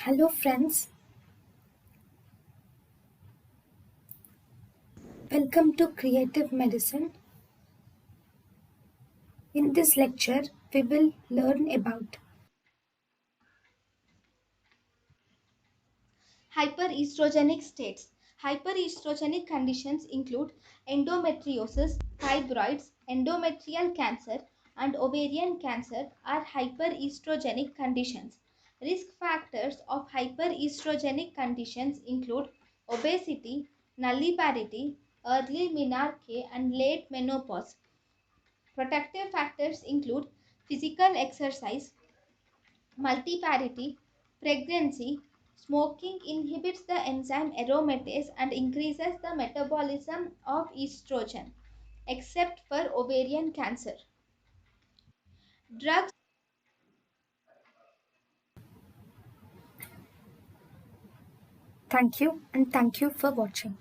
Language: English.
Hello, friends. Welcome to Creative Medicine. In this lecture, we will learn about Hyperestrogenic states. Hyperestrogenic conditions include endometriosis, fibroids, endometrial cancer, and ovarian cancer are hyperestrogenic conditions. Risk factors of hyperestrogenic conditions include obesity, nulliparity, early menarche, and late menopause. Protective factors include physical exercise, multiparity, pregnancy, smoking inhibits the enzyme aromatase and increases the metabolism of estrogen, except for ovarian cancer. Drugs. thank you and thank you for watching.